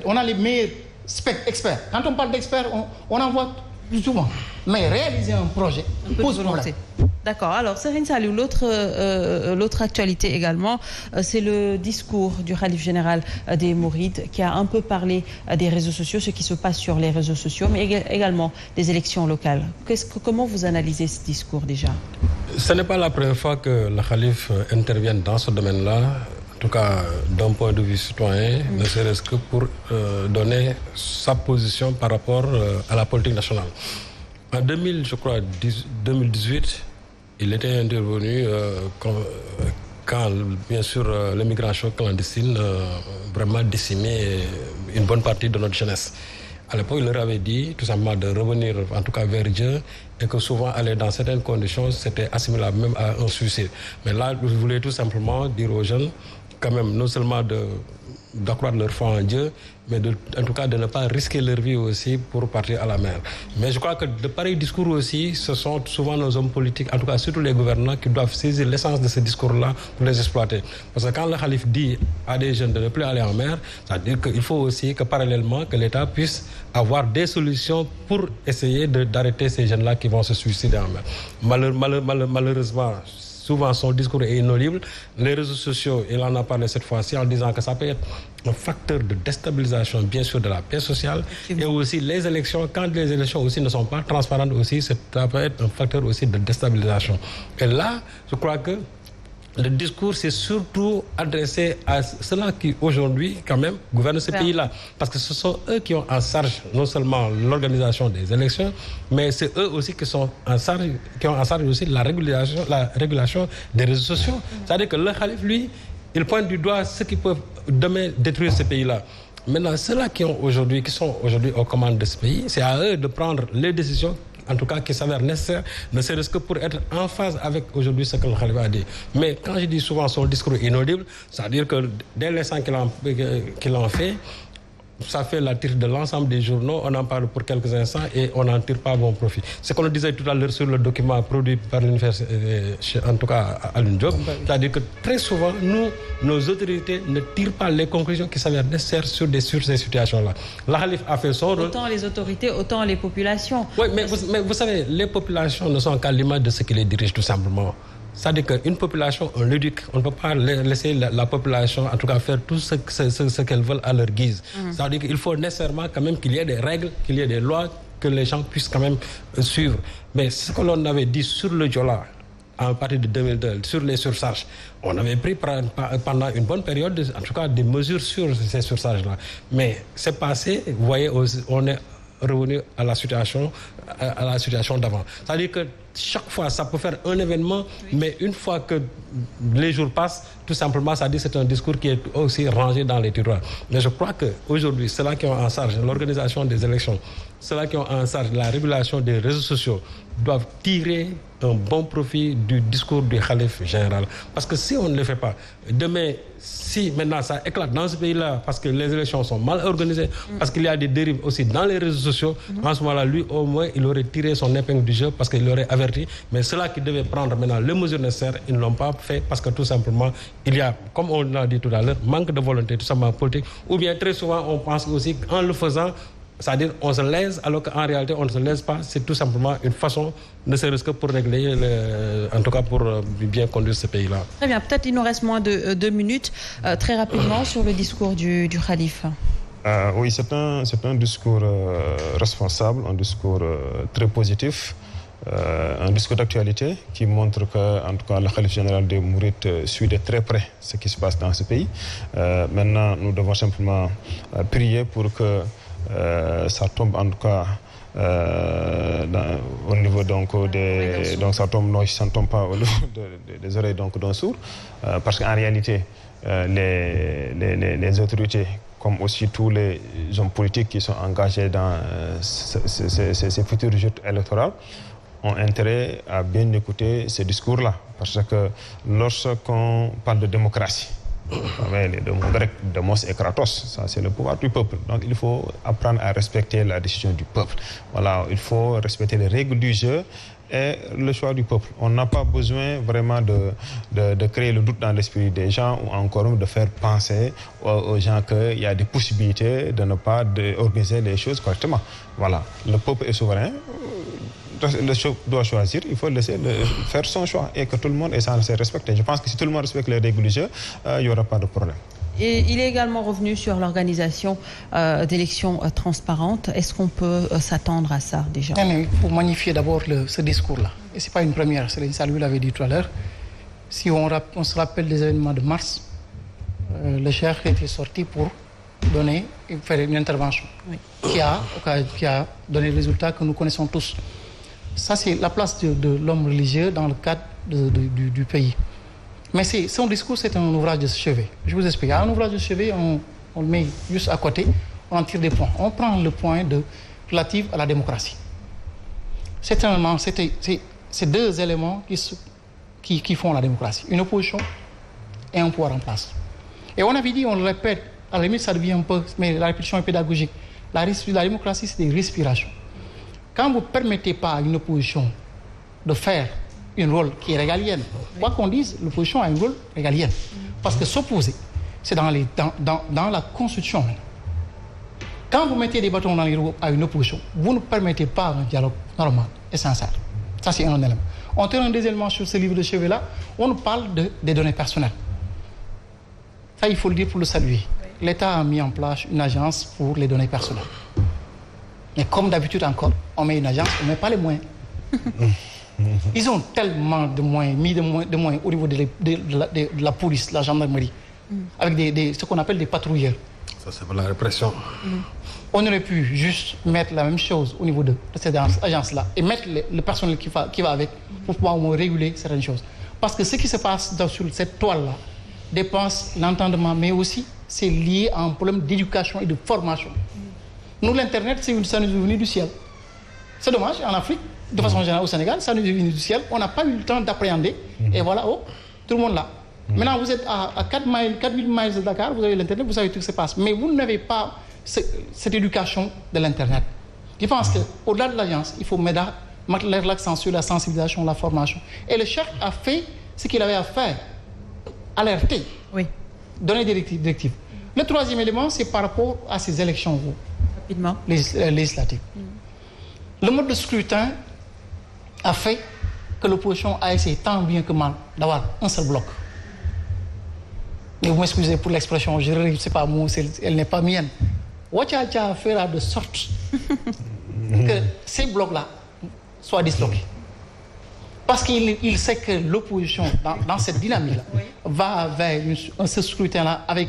On a les meilleurs experts. Quand on parle d'experts, on en voit plus souvent. Mais réaliser un projet pose problème. D'accord. Alors, Serigne Saliou, l'autre actualité également, c'est le discours du khalife général des Mourides qui a un peu parlé des réseaux sociaux, ce qui se passe sur les réseaux sociaux, mais également des élections locales. Comment vous analysez ce discours déjà? Ce n'est pas la première fois que le khalife intervient dans ce domaine-là, en tout cas d'un point de vue citoyen, ne serait-ce que pour donner sa position par rapport à la politique nationale. En 2018, il était intervenu quand, bien sûr, l'immigration clandestine vraiment décimait une bonne partie de notre jeunesse. À l'époque, il leur avait dit tout simplement de revenir, en tout cas, vers Dieu, et que souvent, aller dans certaines conditions, c'était assimilable même à un suicide. Mais là, je voulais tout simplement dire aux jeunes, quand même, non seulement d'accroître leur foi en Dieu, mais en tout cas de ne pas risquer leur vie aussi pour partir à la mer. Mais je crois que de pareils discours aussi, ce sont souvent nos hommes politiques, en tout cas surtout les gouvernants, qui doivent saisir l'essence de ces discours-là pour les exploiter. Parce que quand le khalife dit à des jeunes de ne plus aller en mer, ça veut dire qu'il faut aussi que parallèlement, que l'État puisse avoir des solutions pour essayer d'arrêter ces jeunes-là qui vont se suicider en mer. Malheureusement, souvent, son discours est inaudible. Les réseaux sociaux, il en a parlé cette fois-ci en disant que ça peut être un facteur de déstabilisation, bien sûr, de la paix sociale. Et aussi, les élections, quand les élections aussi ne sont pas transparentes aussi, ça peut être un facteur aussi de déstabilisation. Et là, je crois que le discours, c'est surtout adressé à ceux-là qui, aujourd'hui, quand même, gouvernent ce pays-là. Parce que ce sont eux qui ont en charge non seulement l'organisation des élections, mais c'est eux aussi qui ont en charge aussi la régulation des réseaux sociaux. C'est-à-dire que le khalife, lui, il pointe du doigt ceux qui peuvent demain détruire ce pays-là. Maintenant, ceux-là qui sont aujourd'hui aux commandes de ce pays, c'est à eux de prendre les décisions en tout cas qui s'avère nécessaire, ne serait-ce que pour être en phase avec aujourd'hui ce que le khalife a dit. Mais quand je dis souvent son discours inaudible, c'est-à-dire que dès l'instant qu'il en fait, ça fait la tire de l'ensemble des journaux, on en parle pour quelques instants et on n'en tire pas bon profit. Ce qu'on disait tout à l'heure sur le document produit par l'université, en tout cas à l'UNJOB, c'est-à-dire que très souvent, nos autorités ne tirent pas les conclusions qui s'avèrent nécessaires sur ces situations-là. La khalife a fait son rôle. Autant les autorités, autant les populations. Oui, mais vous savez, les populations ne sont qu'à l'image de ceux qui les dirigent tout simplement. C'est-à-dire qu'une population, on l'éduque. On ne peut pas laisser la population, en tout cas, faire tout ce qu'elles veulent à leur guise. C'est-à-dire qu'il faut nécessairement quand même qu'il y ait des règles, qu'il y ait des lois, que les gens puissent quand même suivre. Mais ce que l'on avait dit sur le Diola, à partir de 2002, sur les surcharges, on avait pris pendant une bonne période, en tout cas, des mesures sur ces surcharges-là. Mais c'est passé, vous voyez, on est revenu à la situation d'avant. C'est-à-dire que chaque fois, ça peut faire un événement, mais une fois que les jours passent, tout simplement, ça dit que c'est un discours qui est aussi rangé dans les tiroirs. Mais je crois qu'aujourd'hui, ceux-là qui ont en charge l'organisation des élections, ceux-là qui ont en charge la régulation des réseaux sociaux, doivent tirer un bon profit du discours du khalife général. Parce que si on ne le fait pas, demain, si maintenant ça éclate dans ce pays-là, parce que les élections sont mal organisées, parce qu'il y a des dérives aussi dans les réseaux sociaux, en ce moment-là, lui, au moins, il aurait tiré son épingle du jeu parce qu'il aurait averti. Mais ceux-là qui devaient prendre maintenant les mesures nécessaires, ils ne l'ont pas fait parce que tout simplement, il y a, comme on l'a dit tout à l'heure, manque de volonté, tout simplement politique. Ou bien très souvent, on pense aussi qu'en le faisant, c'est-à-dire on se lèse, alors qu'en réalité, on ne se lèse pas. C'est tout simplement une façon, ne serait-ce que pour régler, en tout cas pour bien conduire ce pays-là. Très bien. Peut-être il nous reste moins de 2 minutes. Très rapidement, sur le discours du khalife. Oui, c'est un discours responsable, un discours très positif. Un discours d'actualité qui montre que, en tout cas, le khalife général des Mourides suit de très près ce qui se passe dans ce pays. Maintenant, nous devons simplement prier pour que ça tombe, en tout cas, au niveau donc ça ne tombe pas au niveau des oreilles d'un sourd, parce qu'en réalité, les autorités, comme aussi tous les hommes politiques qui sont engagés dans ces futurs jeux électoraux, ont intérêt à bien écouter ces discours-là. Parce que lorsqu'on parle de démocratie, les deux mots grecs, demos et kratos, ça c'est le pouvoir du peuple. Donc il faut apprendre à respecter la décision du peuple. Voilà, il faut respecter les règles du jeu. est le choix du peuple. On n'a pas besoin vraiment de créer le doute dans l'esprit des gens ou encore de faire penser aux gens qu'il y a des possibilités de ne pas organiser les choses correctement. Voilà, le peuple est souverain. Le peuple doit choisir, il faut laisser faire son choix et que tout le monde est censé respecter. Je pense que si tout le monde respecte les règles du jeu, il n'y aura pas de problème. Et il est également revenu sur l'organisation d'élections transparentes. Est-ce qu'on peut s'attendre à ça déjà? Il faut magnifier d'abord ce discours-là. Et ce n'est pas une première, ça lui l'avait dit tout à l'heure. Si on se rappelle des événements de mars, le chef était sorti pour faire une intervention qui a donné le résultat que nous connaissons tous. Ça, c'est la place de l'homme religieux dans le cadre du pays. Mais son discours, c'est un ouvrage de chevet. Je vous explique. Un ouvrage de chevet, on le met juste à côté, on en tire des points. On prend le point relatif à la démocratie. C'est deux éléments qui font la démocratie. Une opposition et un pouvoir en place. Et on avait dit, on le répète, à la limite, ça devient un peu, mais la répétition est pédagogique. La démocratie, c'est des respirations. Quand vous ne permettez pas à une opposition de faire un rôle qui est régalienne, quoi qu'on dise, l'opposition a un rôle régalien. Parce que s'opposer, c'est dans la Constitution. Quand vous mettez des bâtons dans les roues à une opposition, vous ne permettez pas un dialogue normal et sincère. Ça, c'est un élément. On tient un deuxième élément sur ce livre de chevet-là, on nous parle des données personnelles. Ça, il faut le dire pour le saluer. L'État a mis en place une agence pour les données personnelles. Mais comme d'habitude encore, on met une agence, on ne met pas les moyens. Ils ont tellement de moyens, mis de moyens au niveau de la police, de la gendarmerie, avec ce qu'on appelle des patrouilleurs. Ça, c'est pour la répression. On aurait pu juste mettre la même chose au niveau de cette agence-là et mettre le personnel qui va avec pour pouvoir réguler certaines choses. Parce que ce qui se passe sur cette toile-là dépasse l'entendement, mais aussi c'est lié à un problème d'éducation et de formation. Nous, l'Internet, ça nous est venu du ciel. C'est dommage, en Afrique, de façon générale au Sénégal, ça nous est venu du ciel. On n'a pas eu le temps d'appréhender. Et voilà, tout le monde là. Maintenant, vous êtes à 4-8 miles de Dakar, vous avez l'Internet, vous savez tout ce qui se passe. Mais vous n'avez pas cette éducation de l'Internet. Je pense qu'au-delà de l'agence, il faut mettre l'accent sur la sensibilisation, la formation. Et le chef a fait ce qu'il avait à faire. Alerter. Oui. Donner des directives. Le troisième élément, c'est par rapport à ces élections législatives. Le mode de scrutin a fait que l'opposition a essayé tant bien que mal d'avoir un seul bloc. Et vous m'excusez pour l'expression, je ne sais pas, moi, elle n'est pas mienne. Ouattara fera de sorte que ces blocs-là soient disloqués. Parce qu'il sait que l'opposition, dans cette dynamique-là, va vers ce scrutin-là avec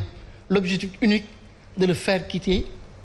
l'objectif unique de le faire quitter